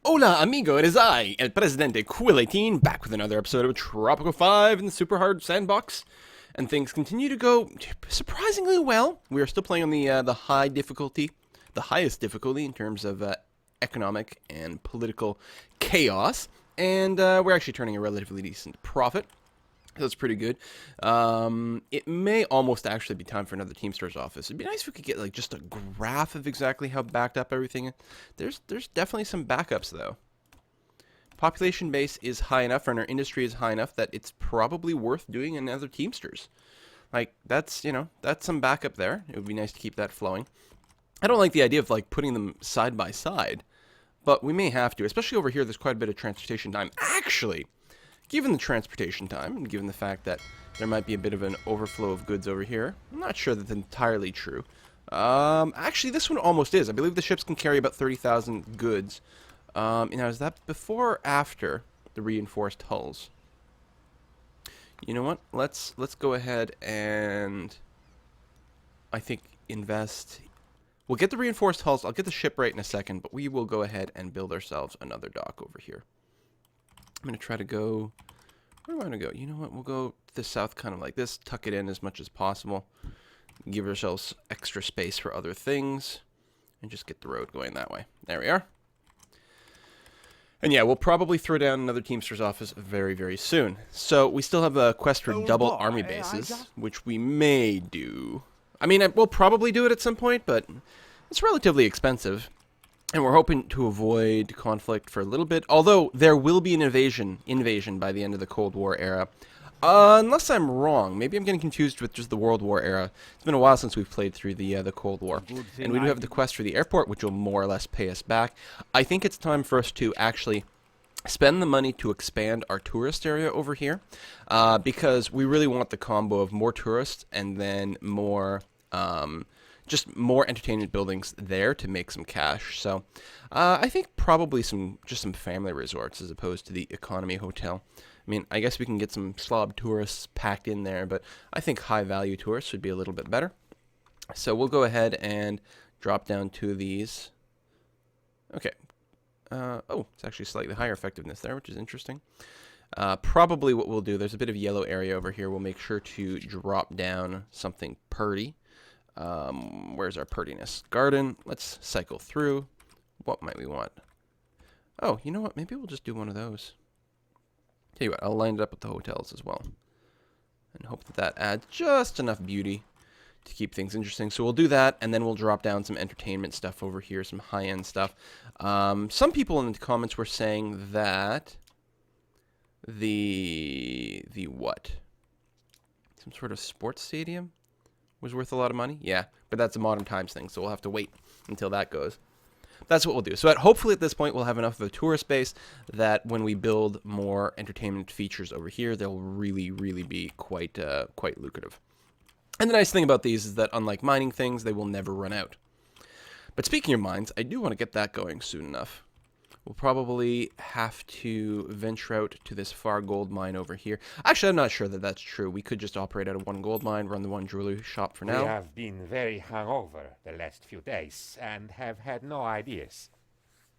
Hola, amigo, it is I, El Presidente Quill18, back with another episode of Tropico 5 in the super hard sandbox. And things continue to go surprisingly well. We are still playing on the high difficulty, the highest difficulty in terms of economic and political chaos. And we're actually turning a relatively decent profit. That's pretty good. It may almost actually be time for another Teamsters office. It'd be nice if we could get like just a graph of exactly how backed up everything is. There's definitely some backups though. Population base is high enough and our industry is high enough that it's probably worth doing another Teamsters. Like that's, that's some backup there. It would be nice to keep that flowing. I don't like the idea of like putting them side by side, but we may have to, especially over here. There's quite a bit of transportation time. Actually, given the transportation time, and given the fact that there might be a bit of an overflow of goods over here, I'm not sure that's entirely true. Actually, this one almost is. I believe the ships can carry about 30,000 goods. Now, is that before or after the reinforced hulls? You know what? Let's go ahead and, I think, invest. We'll get the reinforced hulls. I'll get the ship right in a second, but we will go ahead and build ourselves another dock over here. I'm going to try to go, where do I want to go? You know what, we'll go to the south kind of like this, tuck it in as much as possible, give ourselves extra space for other things, and just get the road going that way. There we are. And yeah, we'll probably throw down another Teamsters office very, very soon. So we still have a quest for double army bases, which we may do. I mean, we'll probably do it at some point, but it's relatively expensive. And we're hoping to avoid conflict for a little bit, although there will be an invasion by the end of the Cold War era. Unless I'm wrong. Maybe I'm getting confused with just the World War era. It's been a while since we've played through the Cold War. And we do have the quest for the airport, which will more or less pay us back. I think it's time for us to actually spend the money to expand our tourist area over here, because we really want the combo of more tourists and then more just more entertainment buildings there to make some cash. So I think probably just some family resorts as opposed to the economy hotel. I mean, I guess we can get some slob tourists packed in there, but I think high value tourists would be a little bit better. So we'll go ahead and drop down to these. Okay. Oh, it's actually slightly higher effectiveness there, which is interesting. Probably what we'll do, there's a bit of yellow area over here. We'll make sure to drop down something purdy. Where's our purtiness? Garden. Let's cycle through. What might we want? Oh, you know what? Maybe we'll just do one of those. Tell you what, I'll line it up with the hotels as well. And hope that that adds just enough beauty to keep things interesting. So we'll do that, and then we'll drop down some entertainment stuff over here, some high-end stuff. Some people in the comments were saying that the what? Some sort of sports stadium was worth a lot of money? Yeah, but that's a modern times thing, so we'll have to wait until that goes. That's what we'll do. So hopefully at this point we'll have enough of a tourist base that when we build more entertainment features over here, they'll really, really be quite lucrative. And the nice thing about these is that unlike mining things, they will never run out. But speaking of mines, I do want to get that going soon enough. We'll probably have to venture out to this far gold mine over here. Actually, I'm not sure that that's true. We could just operate out of one gold mine, run the one jewelry shop for now. We have been very hungover the last few days and have had no ideas.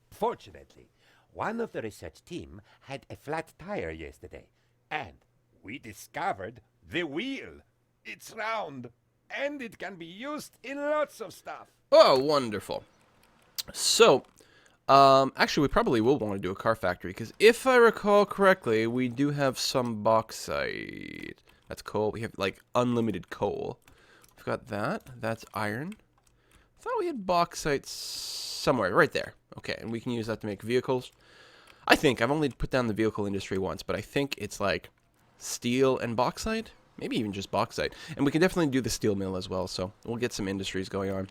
Fortunately, one of the research team had a flat tire yesterday, and we discovered the wheel. It's round, and it can be used in lots of stuff. Oh, wonderful. So, actually, we probably will want to do a car factory, because if I recall correctly, we do have some bauxite. That's coal. We have, like, unlimited coal. We've got that. That's iron. I thought we had bauxite somewhere. Right there. Okay, and we can use that to make vehicles. I think. I've only put down the vehicle industry once, but I think it's, like, steel and bauxite? Maybe even just bauxite. And we can definitely do the steel mill as well, so we'll get some industries going on.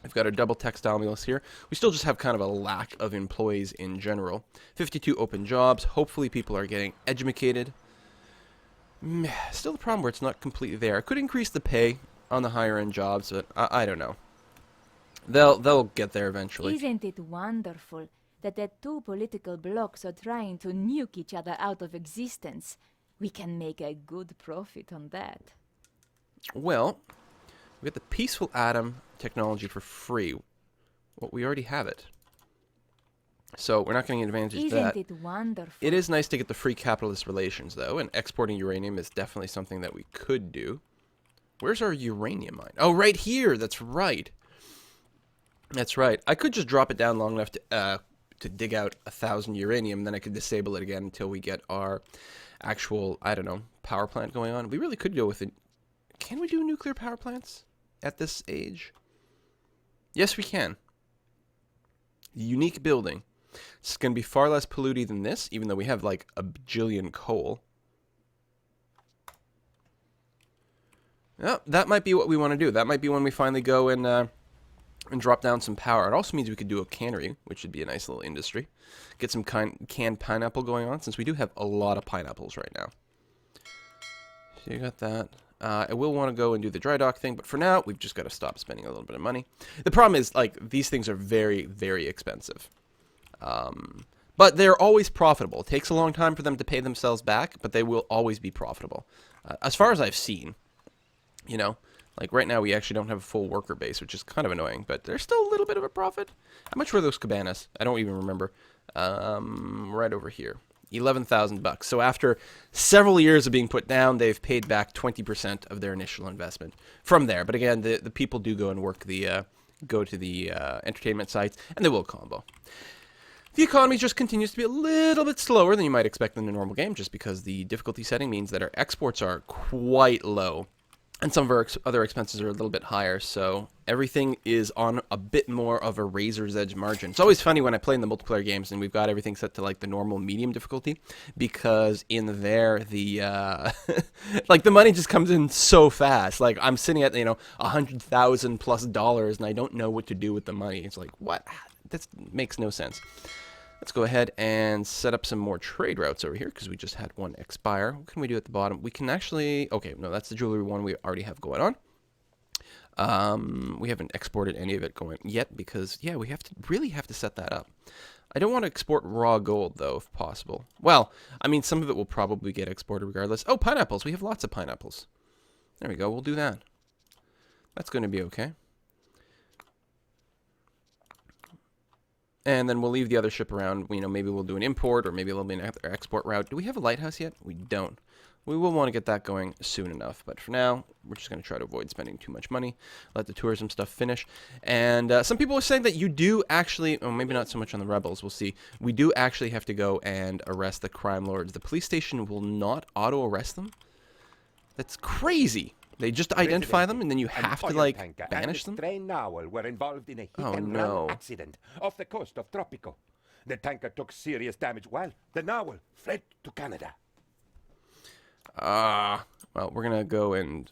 We've got our double textile mills here. We still just have kind of a lack of employees in general. 52 open jobs. Hopefully people are getting educated. Still the problem where it's not completely there. I could increase the pay on the higher end jobs, but I don't know. They'll get there eventually. Isn't it wonderful that the two political blocs are trying to nuke each other out of existence? We can make a good profit on that. Well, we got the peaceful atom technology for free. Well, we already have it. So we're not getting advantage of that. Isn't it wonderful? It is nice to get the free capitalist relations, though, and exporting uranium is definitely something that we could do. Where's our uranium mine? Oh, right here. That's right. That's right. I could just drop it down long enough to dig out 1,000 uranium, then I could disable it again until we get our actual, I don't know, power plant going on. We really could go with it. Can we do nuclear power plants at this age? Yes, we can. Unique building. It's going to be far less polluting than this, even though we have like a bajillion coal. Oh, that might be what we want to do. That might be when we finally go and drop down some power. It also means we could do a cannery, which would be a nice little industry. Get some canned pineapple going on, since we do have a lot of pineapples right now. So you got that. I will want to go and do the dry dock thing, but for now, we've just got to stop spending a little bit of money. The problem is, like, these things are very, very expensive. But they're always profitable. It takes a long time for them to pay themselves back, but they will always be profitable. As far as I've seen, you know, like right now we actually don't have a full worker base, which is kind of annoying, but there's still a little bit of a profit. How much were those cabanas? I don't even remember. Right over here. 11,000 bucks. So after several years of being put down, they've paid back 20% of their initial investment from there. But again, the people do go and work go to the entertainment sites, and they will combo. The economy just continues to be a little bit slower than you might expect in a normal game, just because the difficulty setting means that our exports are quite low, and some of our other expenses are a little bit higher, so everything is on a bit more of a razor's edge margin. It's always funny when I play in the multiplayer games and we've got everything set to like the normal medium difficulty, because in there the like the money just comes in so fast. Like I'm sitting at, you know, $100,000+ and I don't know what to do with the money. It's like, what? That makes no sense. Let's go ahead and set up some more trade routes over here, because we just had one expire. What can we do at the bottom? We can actually... Okay, no, that's the jewelry one we already have going on. We haven't exported any of it going yet, because, yeah, we really have to set that up. I don't want to export raw gold, though, if possible. Well, I mean, some of it will probably get exported regardless. Oh, pineapples. We have lots of pineapples. There we go. We'll do that. That's going to be okay. And then we'll leave the other ship around. You know, maybe we'll do an import, or maybe it'll be an export route. Do we have a lighthouse yet? We don't. We will want to get that going soon enough. But for now, we're just going to try to avoid spending too much money. Let the tourism stuff finish. And some people are saying that you do actually, oh, maybe not so much on the rebels. We'll see. We do actually have to go and arrest the crime lords. The police station will not auto-arrest them. That's crazy. They just identify them, and then you have to, like, banish them? Train Nowell were involved in a hit-and-run accident off the coast of Tropico. The tanker took serious damage while the Nowell fled to Canada. Well, we're going to go and...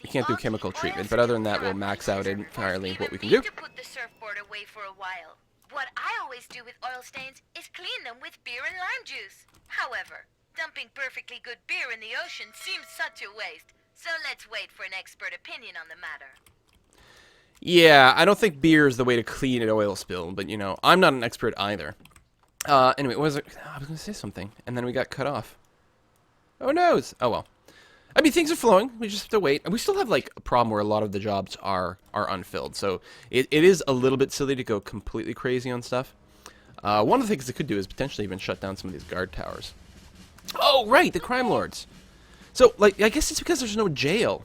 We can't do chemical treatment, but other than that, we'll max out entirely what we can do. To put the surfboard away for a while. What I always do with oil stains is clean them with beer and lime juice. However, dumping perfectly good beer in the ocean seems such a waste. So let's wait for an expert opinion on the matter. Yeah, I don't think beer is the way to clean an oil spill, but, you know, I'm not an expert either. Anyway, what was it? I was going to say something, and then we got cut off. Oh, no. Oh, well. I mean, things are flowing. We just have to wait. And we still have, like, a problem where a lot of the jobs are unfilled. So it is a little bit silly to go completely crazy on stuff. One of the things they could do is potentially even shut down some of these guard towers. Oh, right, the crime lords. So, like, I guess it's because there's no jail.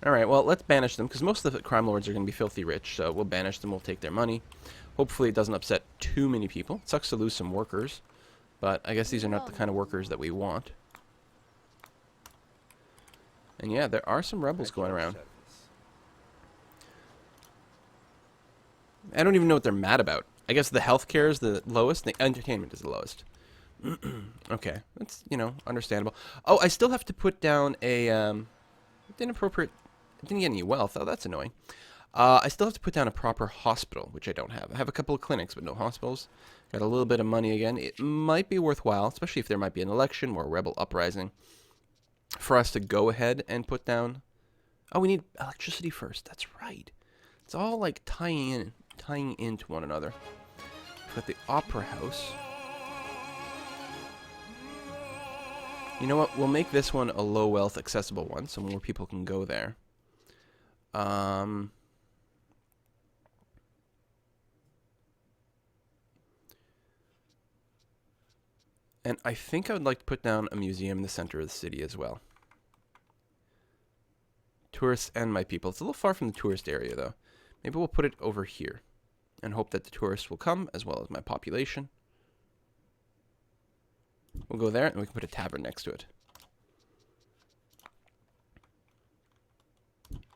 Alright, well, let's banish them, because most of the crime lords are going to be filthy rich, so we'll banish them, we'll take their money. Hopefully it doesn't upset too many people. It sucks to lose some workers, but I guess these are not the kind of workers that we want. And yeah, there are some rebels going around. I don't even know what they're mad about. I guess the healthcare is the lowest, and the entertainment is the lowest. Okay, that's, you know, understandable. Oh, I still have to put down a, inappropriate, I didn't get any wealth. Oh, that's annoying. I still have to put down a proper hospital, which I don't have. I have a couple of clinics, but no hospitals. Got a little bit of money again. It might be worthwhile, especially if there might be an election or a rebel uprising, for us to go ahead and put down... Oh, we need electricity first. That's right. It's all, like, tying into one another. Got the Opera House. You know what? We'll make this one a low wealth accessible one, so more people can go there. And I think I would like to put down a museum in the center of the city as well. Tourists and my people. It's a little far from the tourist area, though. Maybe we'll put it over here and hope that the tourists will come, as well as my population. We'll go there, and we can put a tavern next to it.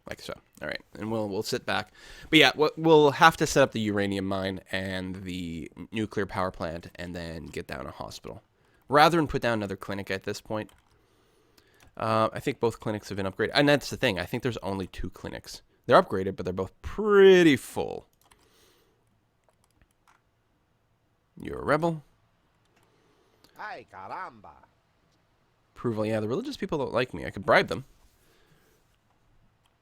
Like so. All right, and we'll sit back. But yeah, we'll have to set up the uranium mine and the nuclear power plant, and then get down a hospital, rather than put down another clinic at this point. I think both clinics have been upgraded, and that's the thing. I think there's only 2 clinics. They're upgraded, but they're both pretty full. You're a rebel. Ay, caramba. Approval. Yeah, the religious people don't like me. I could bribe them.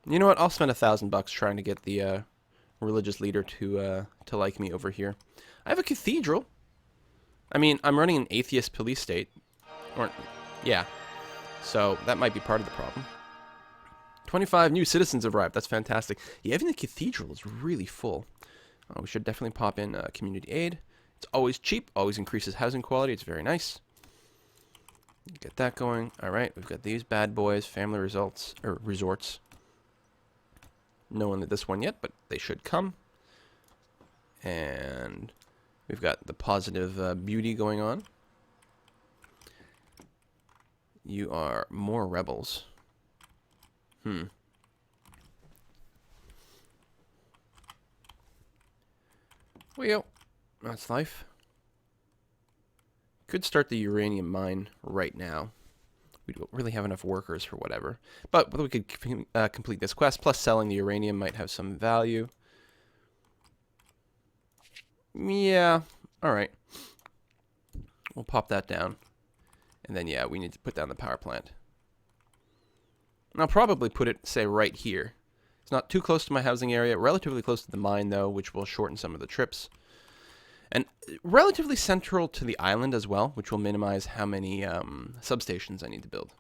You know what? I'll spend $1,000 trying to get the religious leader to like me over here. I have a cathedral. I mean, I'm running an atheist police state. Or, yeah. So that might be part of the problem. 25 new citizens have arrived. That's fantastic. Yeah, even the cathedral is really full. We should definitely pop in community aid. It's always cheap. Always increases housing quality. It's very nice. Get that going. All right, we've got these bad boys. Family results or resorts. No one at this one yet, but they should come. And we've got the positive beauty going on. You are more rebels. Well, that's life. Could start the uranium mine right now. We don't really have enough workers for whatever. But we could complete this quest, plus selling the uranium might have some value. Yeah, alright. We'll pop that down. And then, yeah, we need to put down the power plant. And I'll probably put it, say, right here. It's not too close to my housing area. Relatively close to the mine, though, which will shorten some of the trips. And relatively central to the island as well, which will minimize how many substations I need to build.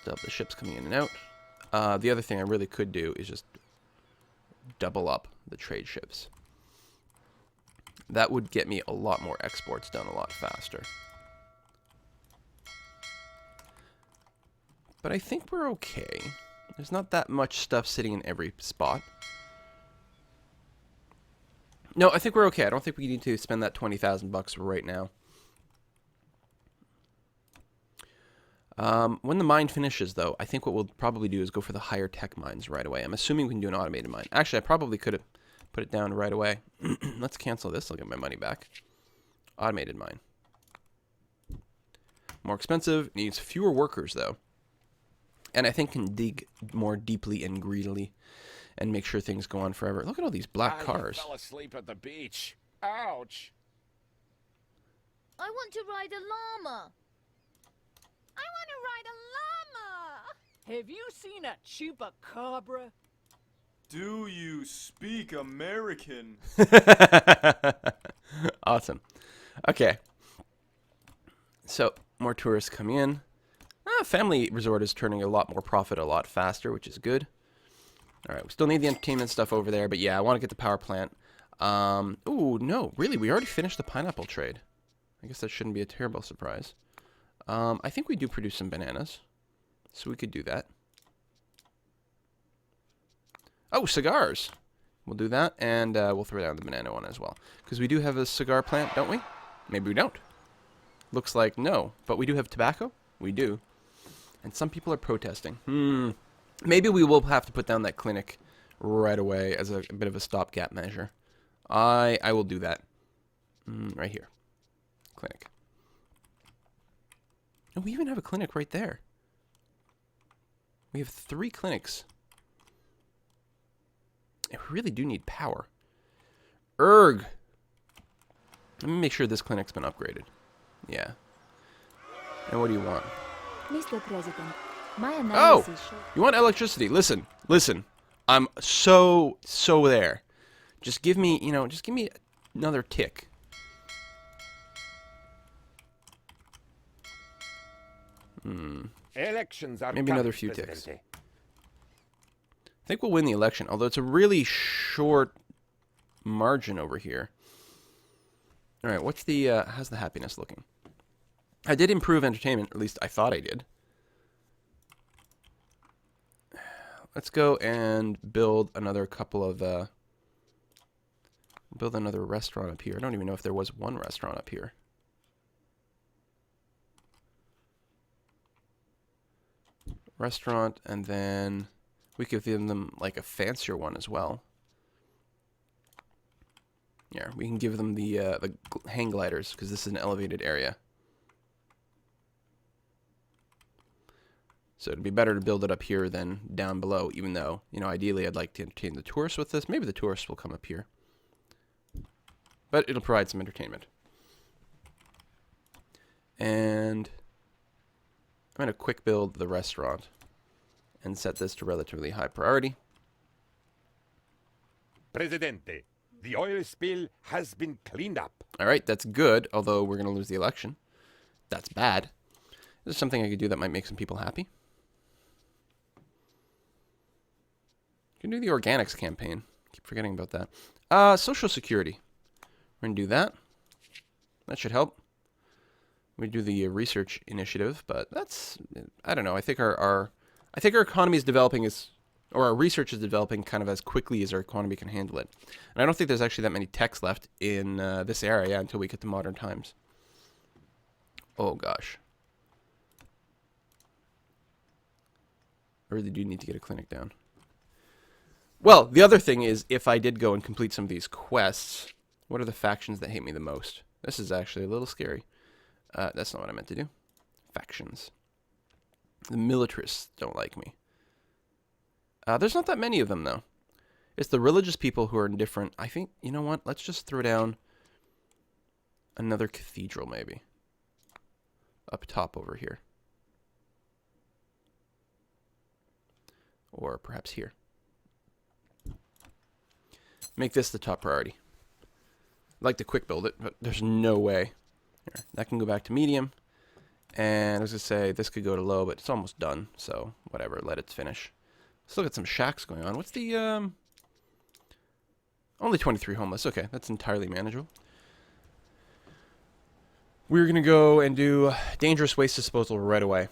Still have the ships coming in and out. The other thing I really could do is just double up the trade ships. That would get me a lot more exports done a lot faster. But I think we're okay. There's not that much stuff sitting in every spot. No, I think we're okay. I don't think we need to spend that $20,000 right now. When the mine finishes, though, I think what we'll probably do is go for the higher tech mines right away. I'm assuming we can do an automated mine. Actually, I probably could have put it down right away. Let's cancel this. I'll get my money back. Automated mine. More expensive. Needs fewer workers, though. And I think can dig more deeply and greedily and make sure things go on forever. Look at all these black cars. I fell asleep at the beach. Ouch. I want to ride a llama. I want to ride a llama. Have you seen a chupacabra? Do you speak American? Awesome. Okay. So, more tourists coming in. Family Resort is turning a lot more profit a lot faster, which is good. Alright, we still need the entertainment stuff over there, but yeah, I want to get the power plant. Ooh, no, really, we already finished the pineapple trade. I guess that shouldn't be a terrible surprise. I think we do produce some bananas, so we could do that. Oh, cigars! We'll do that, and we'll throw down the banana one as well. Because we do have a cigar plant, don't we? Maybe we don't. Looks like no, but we do have tobacco? We do. And some people are protesting. Maybe we will have to put down that clinic right away as a bit of a stopgap measure. I will do that. Right here. Clinic. And we even have a clinic right there. We have 3 clinics. I really do need power. Let me make sure this clinic's been upgraded. Yeah. And what do you want? Mr. President, my analysis shows... You want electricity? Listen. I'm so there. Just give me, just give me another tick. Elections are Maybe another few ticks. I think we'll win the election, although it's a really short margin over here. All right, what's the how's the happiness looking? I did improve entertainment, or at least I thought I did. Let's go and build another couple of build another restaurant up here. I don't even know if there was one restaurant up here. Restaurant, and then we could give them like a fancier one as well. Yeah, we can give them the hang gliders because this is an elevated area. So it'd be better to build it up here than down below, even though, you know, ideally I'd like to entertain the tourists with this. Maybe the tourists will come up here. But it'll provide some entertainment. And I'm going to quick build the restaurant and set this to relatively high priority. Presidente, the oil spill has been cleaned up. All right, that's good, although we're going to lose the election. That's bad. Is there something I could do that might make some people happy? You can do the organics campaign. Keep forgetting about that. Social Security. We're going to do that. That should help. We do the research initiative, but that's, I don't know. I think our economy is developing or our research is developing kind of as quickly as our economy can handle it. And I don't think there's actually that many techs left in this area until we get to modern times. Oh gosh. I really do need to get a clinic down. Well, the other thing is, if I did go and complete some of these quests, what are the factions that hate me the most? This is actually a little scary. That's not what I meant to do. Factions. The militarists don't like me. There's not that many of them, though. It's the religious people who are indifferent. I think, you know what? Let's just throw down another cathedral, maybe. Up top over here. Or perhaps here. Make this the top priority. I'd like to quick build it, but there's no way. Here, that can go back to medium. And I was going to say, this could go to low, but it's almost done. So, whatever, let it finish. Let's look at some shacks going on. What's the, only 23 homeless. Okay, that's entirely manageable. We're going to go and do dangerous waste disposal right away.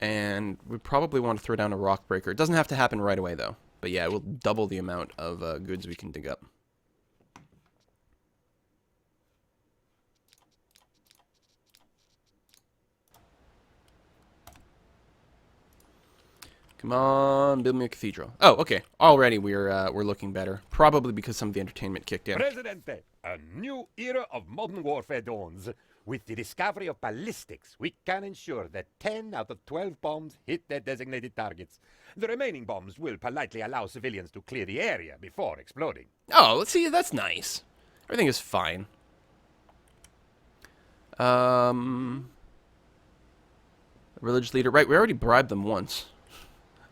And we probably want to throw down a rock breaker. It doesn't have to happen right away, though. But yeah, it will double the amount of goods we can dig up. Come on, build me a cathedral. Oh, okay. Already we're looking better. Probably because some of the entertainment kicked in. Presidente, a new era of modern warfare dawns. With the discovery of ballistics, we can ensure that 10 out of 12 bombs hit their designated targets. The remaining bombs will politely allow civilians to clear the area before exploding. Oh, let's see. That's nice. Everything is fine. Religious leader. Right, we already bribed them once.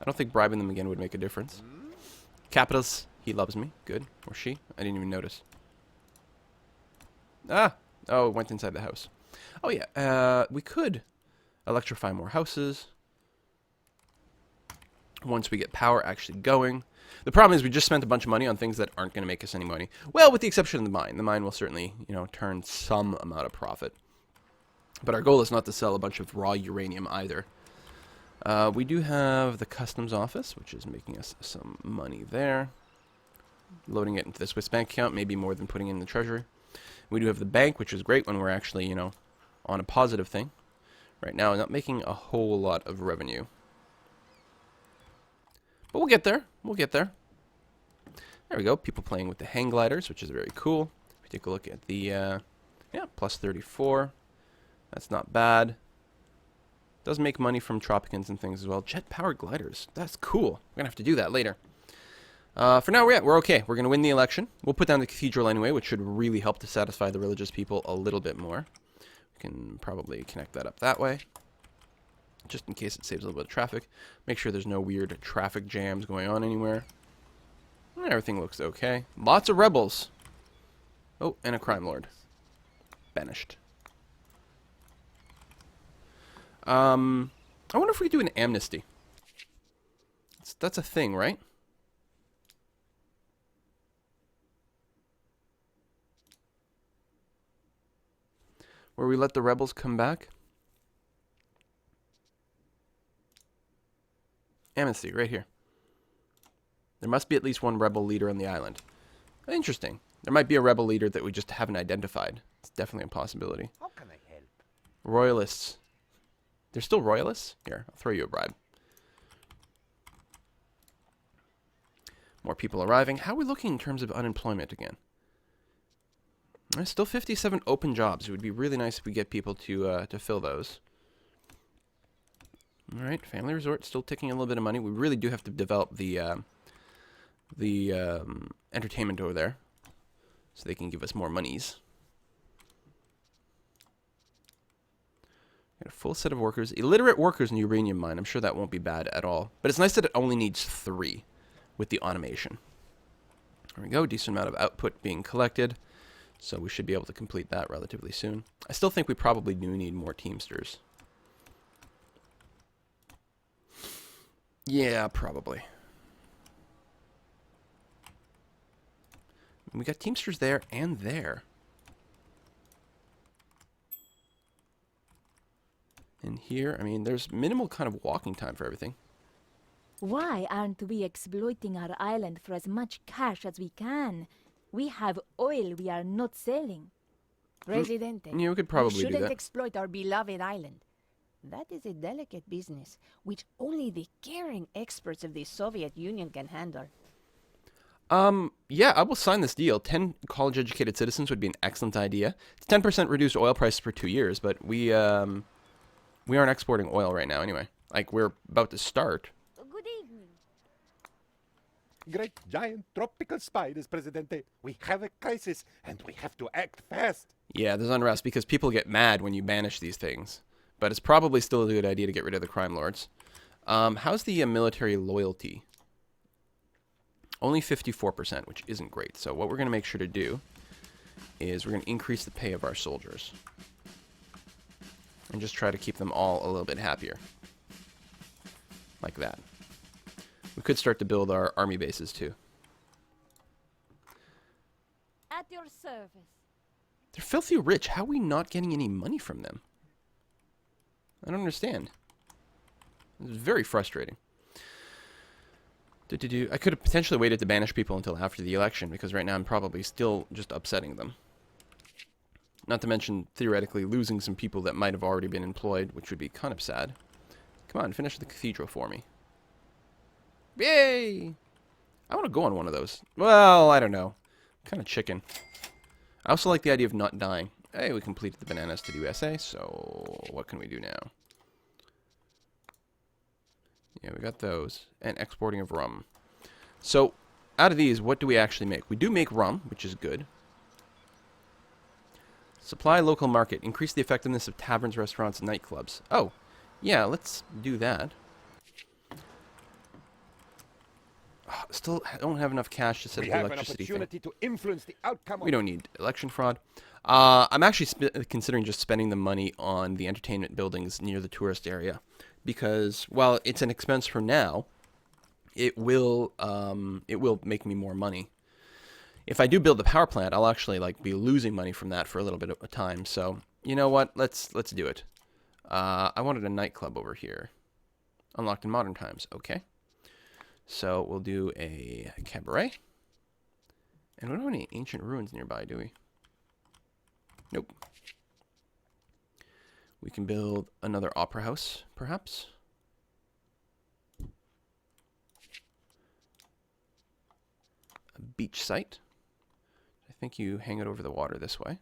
I don't think bribing them again would make a difference. Capitals. He loves me. Good. Or she. I didn't even notice. Ah. Oh, it went inside the house. Oh, yeah. We could electrify more houses once we get power actually going. The problem is we just spent a bunch of money on things that aren't going to make us any money. Well, with the exception of the mine. The mine will certainly, you know, turn some amount of profit. But our goal is not to sell a bunch of raw uranium either. We do have the customs office, which is making us some money there. Loading it into the Swiss bank account, maybe more than putting it in the treasury. We do have the bank, which is great when we're actually, you know, on a positive thing. Right now, not making a whole lot of revenue. But we'll get there. We'll get there. There we go. People playing with the hang gliders, which is very cool. If we take a look at the, yeah, plus 34. That's not bad. Does make money from Tropicans and things as well. Jet-powered gliders. That's cool. We're going to have to do that later. For now, we're okay. We're going to win the election. We'll put down the cathedral anyway, which should really help to satisfy the religious people a little bit more. We can probably connect that up that way, just in case it saves a little bit of traffic. Make sure there's no weird traffic jams going on anywhere. Everything looks okay. Lots of rebels. Oh, and a crime lord. Banished. I wonder if we could do an amnesty. That's a thing, right? where we let the rebels come back. Amnesty, right here. There must be at least one rebel leader on the island. Interesting. There might be a rebel leader that we just haven't identified. It's definitely a possibility. How can I help? Royalists. They're still royalists? Here, I'll throw you a bribe. More people arriving. How are we looking in terms of unemployment again? There's still 57 open jobs. It would be really nice if we get people to fill those. All right, family resort still taking a little bit of money. We really do have to develop the entertainment over there, so they can give us more monies. Got a full set of workers, illiterate workers in the uranium mine. I'm sure that won't be bad at all. But it's nice that it only needs 3 with the automation. There we go. Decent amount of output being collected, so we should be able to complete that relatively soon. I still think we probably do need more Teamsters. Yeah, probably. We got Teamsters there and there. And here, I mean, there's minimal kind of walking time for everything. Why aren't we exploiting our island for as much cash as we can? We have oil we are not selling. Presidente, Yeah, we could probably we do shouldn't that. exploit our beloved island. That is a delicate business, which only the caring experts of the Soviet Union can handle. Yeah, I will sign this deal. 10 college-educated citizens would be an excellent idea. It's 10% reduced oil prices for 2 years, but we aren't exporting oil right now anyway. Like, we're about to start. Good evening. Great giant tropical spiders, Presidente. We have a crisis, and we have to act fast. Yeah, there's unrest because people get mad when you banish these things. But it's probably still a good idea to get rid of the crime lords. How's the military loyalty? Only 54%, which isn't great. So what we're going to make sure to do is we're going to increase the pay of our soldiers. And just try to keep them all a little bit happier. Like that. We could start to build our army bases too. At your service. They're filthy rich. How are we not getting any money from them? I don't understand. It's very frustrating. I could have potentially waited to banish people until after the election, because right now I'm probably still just upsetting them. Not to mention, theoretically, losing some people that might have already been employed, which would be kind of sad. Come on, finish the cathedral for me. Yay! I want to go on one of those. Well, I don't know. Kind of chicken. I also like the idea of not dying. Hey, we completed the bananas to the USA, so what can we do now? Yeah, we got those. And exporting of rum. So, out of these, what do we actually make? We do make rum, which is good. Supply local market. Increase the effectiveness of taverns, restaurants, and nightclubs. Oh, yeah, let's do that. Still don't have enough cash to set We up the have an electricity thing. opportunity to influence the outcome. We don't need election fraud. I'm actually considering just spending the money on the entertainment buildings near the tourist area, because while it's an expense for now, it will make me more money. If I do build the power plant, I'll actually be losing money from that for a little bit of time. So you know what? Let's do it. I wanted a nightclub over here, unlocked in modern times. Okay, so we'll do a cabaret, and we don't have any ancient ruins nearby, do we? Nope. We can build another opera house, perhaps. A beach site. I think you hang it over the water this way.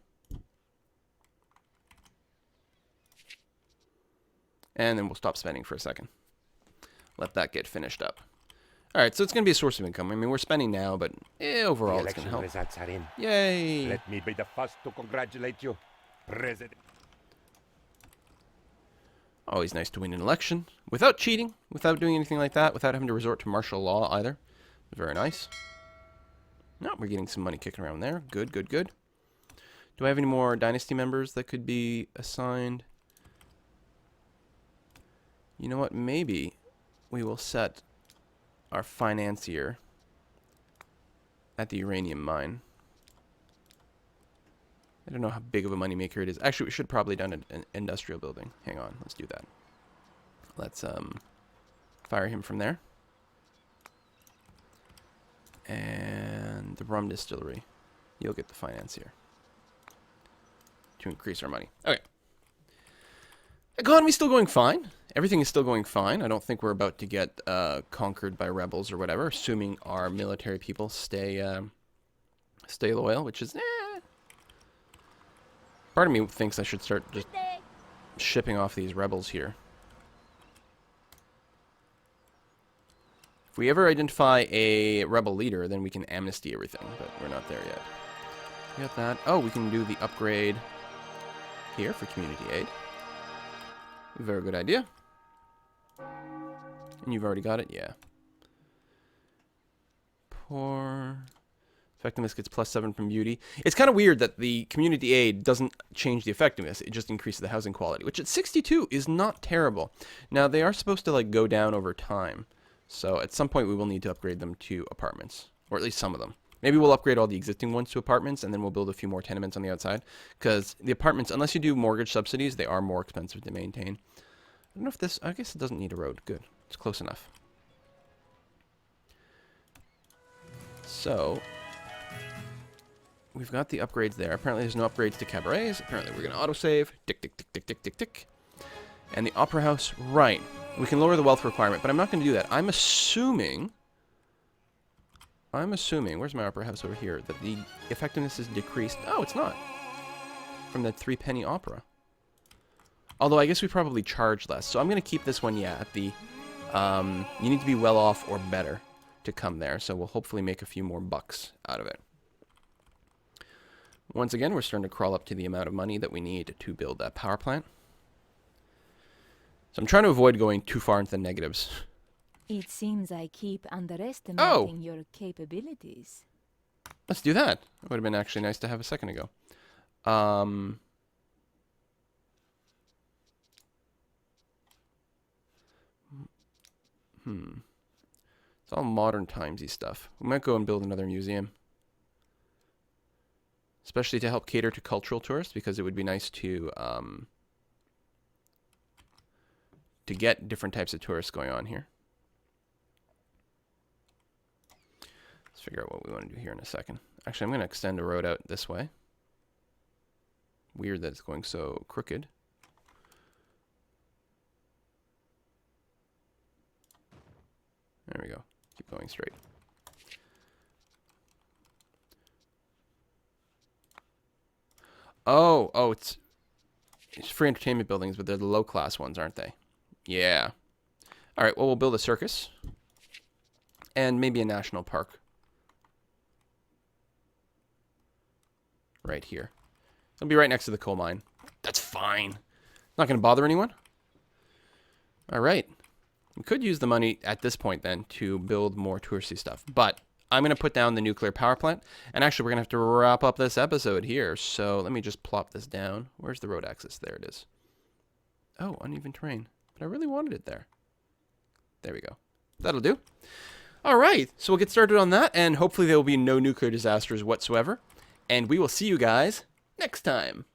And then we'll stop spending for a second. Let that get finished up. Alright, so it's going to be a source of income. I mean, we're spending now, but overall it's going to help. Results are in. Yay! Let me be the first to congratulate you, President. Always nice to win an election. Without cheating, without doing anything like that, without having to resort to martial law either. Very nice. No, we're getting some money kicking around there. Good, good, good. Do I have any more dynasty members that could be assigned? You know what? Maybe we will set our financier at the uranium mine. I don't know how big of a moneymaker it is. Actually, we should probably done an industrial building. Hang on, let's do that. Let's fire him from there. And the rum distillery. You'll get the financier to increase our money. Okay. Economy's still going fine. Everything is still going fine. I don't think we're about to get conquered by rebels or whatever, assuming our military people stay loyal, which is part of me thinks I should start just shipping off these rebels here. If we ever identify a rebel leader, then we can amnesty everything, but we're not there yet. We got that. Oh, we can do the upgrade here for community aid. Very good idea. And you've already got it? Yeah. Poor. Effectiveness gets +7 from beauty. It's kind of weird that the community aid doesn't change the effectiveness. It just increases the housing quality, which at 62 is not terrible. Now, they are supposed to like go down over time. So at some point we will need to upgrade them to apartments, or at least some of them. Maybe we'll upgrade all the existing ones to apartments, and then we'll build a few more tenements on the outside. Because the apartments, unless you do mortgage subsidies, they are more expensive to maintain. I don't know if this... I guess it doesn't need a road. Good. It's close enough. So... we've got the upgrades there. Apparently there's no upgrades to cabarets. Apparently we're going to autosave. Tick, tick, tick, tick, tick, tick, tick. And the opera house, right. We can lower the wealth requirement, but I'm not going to do that. I'm assuming, where's my opera house over here, that the effectiveness is decreased. Oh, it's not. From the 3-penny opera. Although I guess we probably charge less. So I'm going to keep this one, yeah, at the, you need to be well off or better to come there. So we'll hopefully make a few more bucks out of it. Once again, we're starting to crawl up to the amount of money that we need to build that power plant. So I'm trying to avoid going too far into the negatives. It seems I keep underestimating your capabilities. Let's do that. It would have been actually nice to have a second ago. It's all modern timesy stuff. We might go and build another museum. Especially to help cater to cultural tourists, because it would be nice to get different types of tourists going on here. Let's figure out what we want to do here in a second. Actually, I'm going to extend a road out this way. Weird that it's going so crooked. There we go. Keep going straight. Oh, it's free entertainment buildings, but they're the low-class ones, aren't they? Yeah. All right, well, we'll build a circus. And maybe a national park. Right here. It'll be right next to the coal mine. That's fine. Not going to bother anyone. All right. We could use the money at this point, then, to build more touristy stuff. But I'm going to put down the nuclear power plant. And actually, we're going to have to wrap up this episode here. So let me just plop this down. Where's the road access? There it is. Oh, uneven terrain. But I really wanted it there. There we go. That'll do. All right. So we'll get started on that. And hopefully there will be no nuclear disasters whatsoever. And we will see you guys next time.